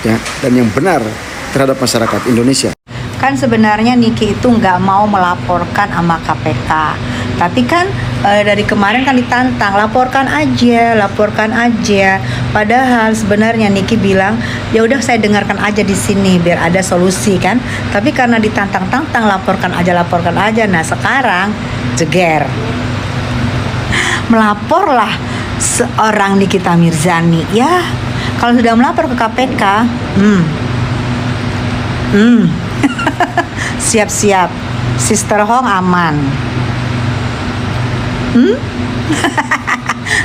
ya, dan yang benar terhadap masyarakat Indonesia. Kan sebenarnya Niki itu nggak mau melaporkan sama KPK, tapi kan dari kemarin kan ditantang, laporkan aja. Padahal sebenarnya Niki bilang, ya udah saya dengarkan aja di sini biar ada solusi kan. Tapi karena ditantang-tantang, laporkan aja. Nah sekarang jeger, melaporlah seorang Nikita Mirzani. Ya kalau sudah melapor ke KPK, siap-siap, Sister Hong aman.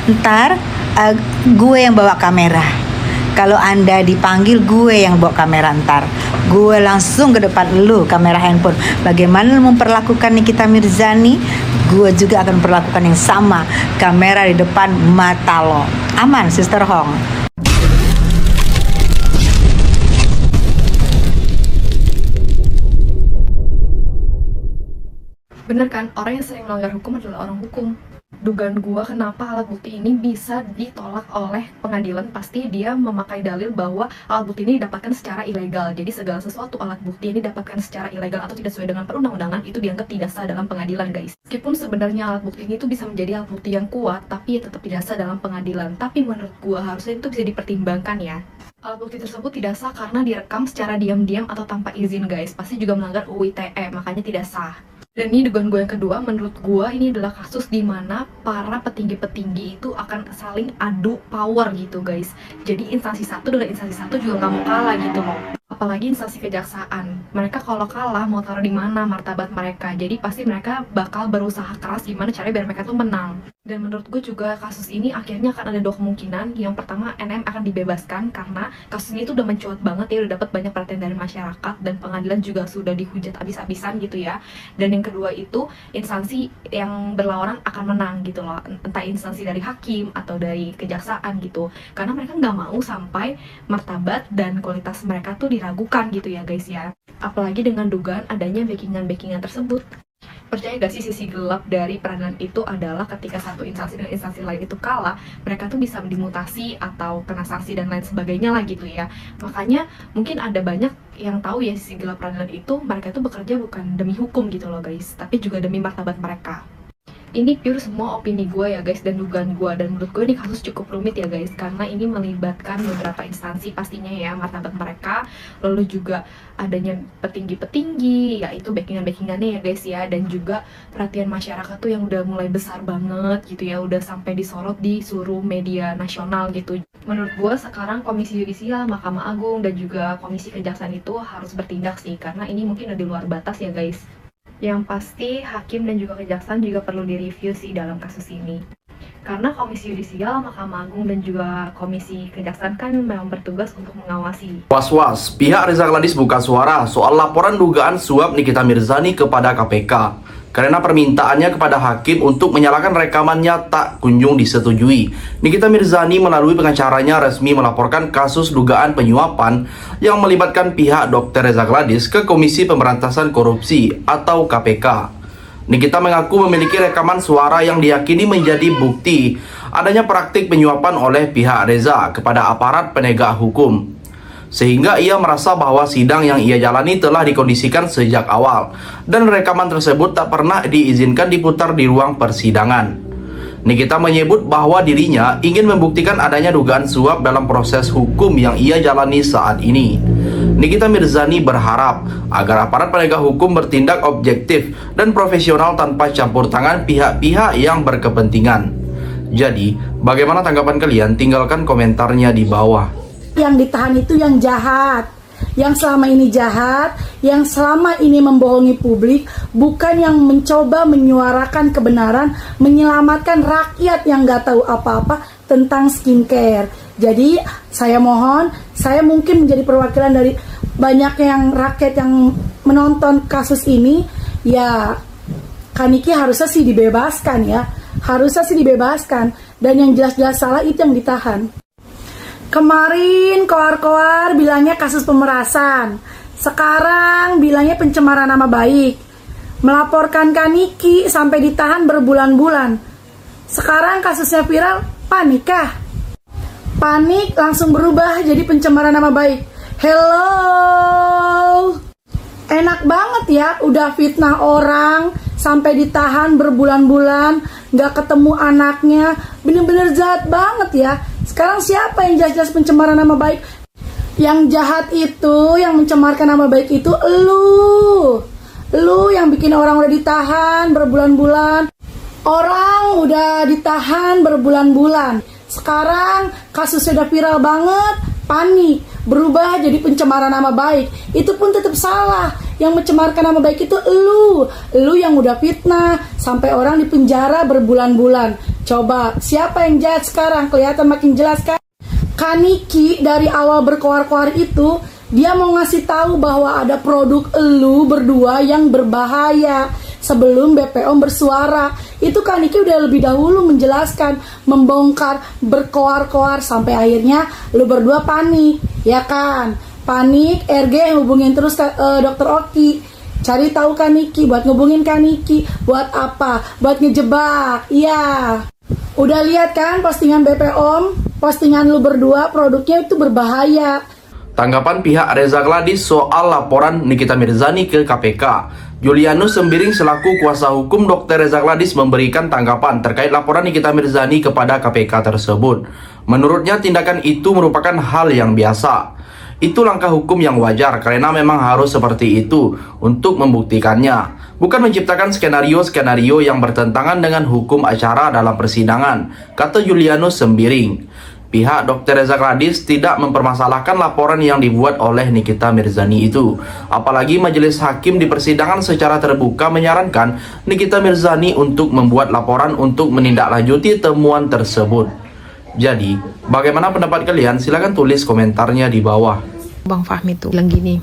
Ntar gue yang bawa kamera. Kalau Anda dipanggil, gue yang bawa kamera. Ntar gue langsung ke depan lu, kamera handphone. Bagaimana lu memperlakukan Nikita Mirzani, gue juga akan perlakukan yang sama, kamera di depan mata lo. Aman, Sister Hong. Bener kan, orang yang sering melanggar hukum adalah orang hukum. Dugaan gua kenapa alat bukti ini bisa ditolak oleh pengadilan, pasti dia memakai dalil bahwa alat bukti ini didapatkan secara ilegal. Jadi segala sesuatu alat bukti ini didapatkan secara ilegal atau tidak sesuai dengan perundang-undangan itu dianggap tidak sah dalam pengadilan, guys. Meskipun sebenarnya alat bukti ini tuh bisa menjadi alat bukti yang kuat, tapi tetap tidak sah dalam pengadilan. Tapi menurut gua harusnya itu bisa dipertimbangkan ya. Alat bukti tersebut tidak sah karena direkam secara diam-diam atau tanpa izin, guys. Pasti juga melanggar UU ITE, makanya tidak sah. Dan ini dugaan gue yang kedua, menurut gue ini adalah kasus di mana para petinggi-petinggi itu akan saling adu power gitu, guys. Jadi instansi satu dengan instansi satu juga nggak mau kalah gitu loh. Apalagi instansi kejaksaan, mereka kalau kalah mau taruh di mana martabat mereka. Jadi pasti mereka bakal berusaha keras gimana caranya biar mereka tuh menang. Dan menurut gue juga kasus ini akhirnya akan ada dua kemungkinan. Yang pertama, NM akan dibebaskan karena kasus ini tuh udah mencuat banget ya, udah dapat banyak perhatian dari masyarakat dan pengadilan juga sudah dihujat abis-abisan gitu ya. Dan yang kedua itu instansi yang berlawanan akan menang gitu loh, entah instansi dari hakim atau dari kejaksaan gitu. Karena mereka nggak mau sampai martabat dan kualitas mereka tuh diragukan gitu ya guys ya. Apalagi dengan dugaan adanya backingan tersebut. Percaya gak sih sisi gelap dari peradilan itu adalah ketika satu instansi dengan instansi lain itu kalah, mereka tuh bisa dimutasi atau kena sanksi dan lain sebagainya lah gitu ya. Makanya mungkin ada banyak yang tahu ya sisi gelap peradilan itu, mereka tuh bekerja bukan demi hukum gitu loh guys, tapi juga demi martabat mereka. Ini pure semua opini gue ya guys dan dugaan gue, dan menurut gue ini kasus cukup rumit ya guys, karena ini melibatkan beberapa instansi pastinya ya, martabat mereka, lalu juga adanya petinggi-petinggi, yaitu backingannya ya guys ya, dan juga perhatian masyarakat tuh yang udah mulai besar banget gitu ya, udah sampai disorot di seluruh media nasional gitu. Menurut gue sekarang Komisi Yudisial, Mahkamah Agung, dan juga Komisi Kejaksaan itu harus bertindak sih, karena ini mungkin udah di luar batas ya guys. Yang pasti hakim dan juga kejaksaan juga perlu direview sih dalam kasus ini. Karena Komisi Yudisial, Mahkamah Agung, dan juga Komisi Kejaksaan kan memang bertugas untuk mengawasi. Was-was, pihak Reza Gladys buka suara soal laporan dugaan suap Nikita Mirzani kepada KPK. Karena permintaannya kepada hakim untuk menyalakan rekamannya tak kunjung disetujui, Nikita Mirzani melalui pengacaranya resmi melaporkan kasus dugaan penyuapan yang melibatkan pihak Dr. Reza Gladys ke Komisi Pemberantasan Korupsi atau KPK. Nikita mengaku memiliki rekaman suara yang diyakini menjadi bukti adanya praktik penyuapan oleh pihak Reza kepada aparat penegak hukum. Sehingga ia merasa bahwa sidang yang ia jalani telah dikondisikan sejak awal dan rekaman tersebut tak pernah diizinkan diputar di ruang persidangan. Nikita menyebut bahwa dirinya ingin membuktikan adanya dugaan suap dalam proses hukum yang ia jalani saat ini. Nikita Mirzani berharap agar aparat penegak hukum bertindak objektif dan profesional tanpa campur tangan pihak-pihak yang berkepentingan. Jadi, bagaimana tanggapan kalian? Tinggalkan komentarnya di bawah. Yang ditahan itu yang jahat, yang selama ini jahat, yang selama ini membohongi publik, bukan yang mencoba menyuarakan kebenaran, menyelamatkan rakyat yang gak tahu apa-apa tentang skincare. Jadi saya mohon, saya mungkin menjadi perwakilan dari banyak yang rakyat yang menonton kasus ini, ya Kaniki harusnya sih dibebaskan ya, harusnya sih dibebaskan, dan yang jelas-jelas salah itu yang ditahan. Kemarin koar-koar bilangnya kasus pemerasan, sekarang bilangnya pencemaran nama baik. Melaporkan Kaniki sampai ditahan berbulan-bulan. Sekarang kasusnya viral, panik kah? Panik langsung berubah jadi pencemaran nama baik. Hello. Enak banget ya, udah fitnah orang sampai ditahan berbulan-bulan, nggak ketemu anaknya, bener-bener jahat banget ya. Sekarang siapa yang jelas-jelas pencemaran nama baik? Yang jahat itu, yang mencemarkan nama baik itu lu yang bikin orang udah ditahan berbulan-bulan. Orang udah ditahan berbulan-bulan. Sekarang kasusnya udah viral banget, panik, berubah jadi pencemaran nama baik. Itu pun tetap salah. Yang mencemarkan nama baik itu lu yang udah fitnah sampai orang dipenjara berbulan-bulan. Coba siapa yang jahat sekarang? Kelihatan makin jelas kan? Kaniki dari awal berkoar-koar itu dia mau ngasih tahu bahwa ada produk lu berdua yang berbahaya sebelum BPOM bersuara. Itu Kaniki udah lebih dahulu menjelaskan, membongkar, berkoar-koar sampai akhirnya lu berdua panik, ya kan? Panik, RG hubungin terus Dr. Oki. Cari tahu Kaniki, buat ngubungin Kaniki, buat apa? Buat ngejebak. Iya. Udah lihat kan postingan BPOM? Postingan lu berdua produknya itu berbahaya. Tanggapan pihak Reza Gladys soal laporan Nikita Mirzani ke KPK. Julianus Sembiring selaku kuasa hukum Dr. Reza Gladys memberikan tanggapan terkait laporan Nikita Mirzani kepada KPK tersebut. Menurutnya tindakan itu merupakan hal yang biasa. Itu langkah hukum yang wajar karena memang harus seperti itu untuk membuktikannya. Bukan menciptakan skenario-skenario yang bertentangan dengan hukum acara dalam persidangan, kata Julianus Sembiring. Pihak Dr. Reza Gladys tidak mempermasalahkan laporan yang dibuat oleh Nikita Mirzani itu. Apalagi majelis hakim di persidangan secara terbuka menyarankan Nikita Mirzani untuk membuat laporan untuk menindaklanjuti temuan tersebut. Jadi, bagaimana pendapat kalian? Silahkan tulis komentarnya di bawah. Bang Fahmi tuh bilang gini,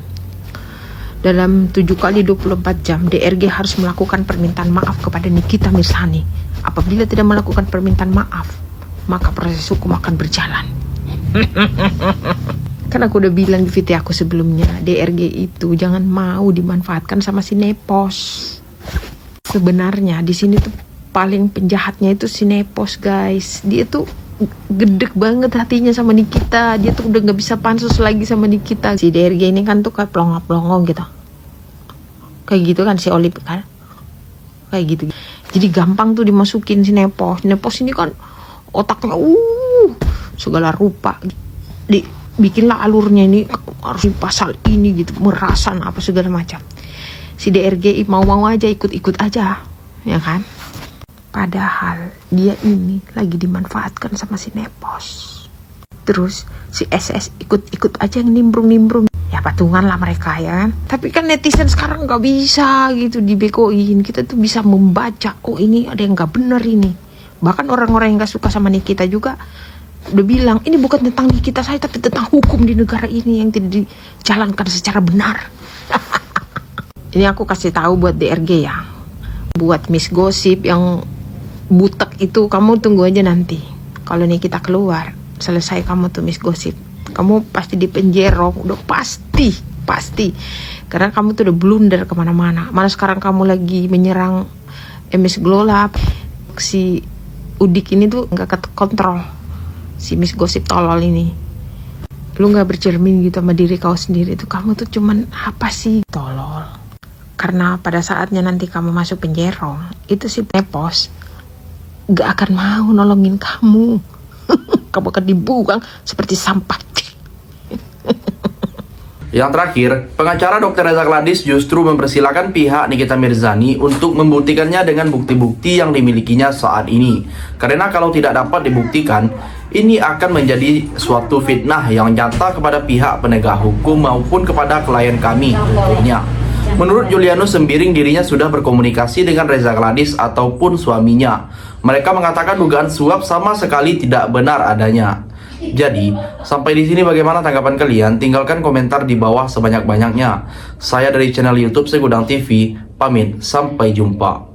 dalam 7 kali 24 jam DRG harus melakukan permintaan maaf kepada Nikita Mirzani. Apabila tidak melakukan permintaan maaf, maka proses hukum akan berjalan. Kan aku udah bilang di VT aku sebelumnya, DRG itu jangan mau dimanfaatkan sama si Nepos. Sebenarnya di sini tuh paling penjahatnya itu si Nepos, guys. Dia tuh gedek banget hatinya sama Nikita. Dia tuh udah gak bisa pansus lagi sama Nikita. Si DRG ini kan tuh kayak pelongo-pelongo gitu, kayak gitu kan si Olip kan, kayak gitu. Jadi gampang tuh dimasukin si Nepos. Nepos ini kan otaknya segala rupa. Bikinlah alurnya ini harus di pasal ini gitu, merasan apa segala macam. Si DRG mau-mau aja, ikut-ikut aja, ya kan? Padahal dia ini lagi dimanfaatkan sama si Nepos. Terus si SS ikut-ikut aja yang nimbrung-nimbrung. Ya patungan lah mereka, ya kan. Tapi kan netizen sekarang gak bisa gitu dibekoin. Kita tuh bisa membaca, oh ini ada yang gak bener ini. Bahkan orang-orang yang gak suka sama Nikita juga udah bilang, ini bukan tentang Nikita saya, tapi tentang hukum di negara ini yang tidak dijalankan secara benar. Ini aku kasih tahu buat DRG ya. Buat Miss Gosip yang butek itu, kamu tunggu aja nanti. Kalau Nikita keluar, selesai kamu tuh Miss Gosip. Kamu pasti dipenjero, udah pasti. Karena kamu tuh udah blunder kemana-mana. Mana sekarang kamu lagi menyerang Miss Glola. Si Udik ini tuh gak kontrol. Si Miss Gosip tolol ini. Lu gak bercermin gitu sama diri kau sendiri tuh. Kamu tuh cuman apa sih? Tolol. Karena pada saatnya nanti kamu masuk penjero, itu si Nepos gak akan mau nolongin kamu. Kamu akan dibuang seperti sampah. Yang terakhir, pengacara Dr. Reza Gladys justru mempersilahkan pihak Nikita Mirzani untuk membuktikannya dengan bukti-bukti yang dimilikinya saat ini. Karena kalau tidak dapat dibuktikan, ini akan menjadi suatu fitnah yang nyata kepada pihak penegak hukum maupun kepada klien kami tentunya. Menurut Julianus Sembiring, dirinya sudah berkomunikasi dengan Reza Gladys ataupun suaminya. Mereka mengatakan dugaan suap sama sekali tidak benar adanya. Jadi, sampai di sini bagaimana tanggapan kalian? Tinggalkan komentar di bawah sebanyak-banyaknya. Saya dari channel YouTube Segudang TV, pamit, sampai jumpa.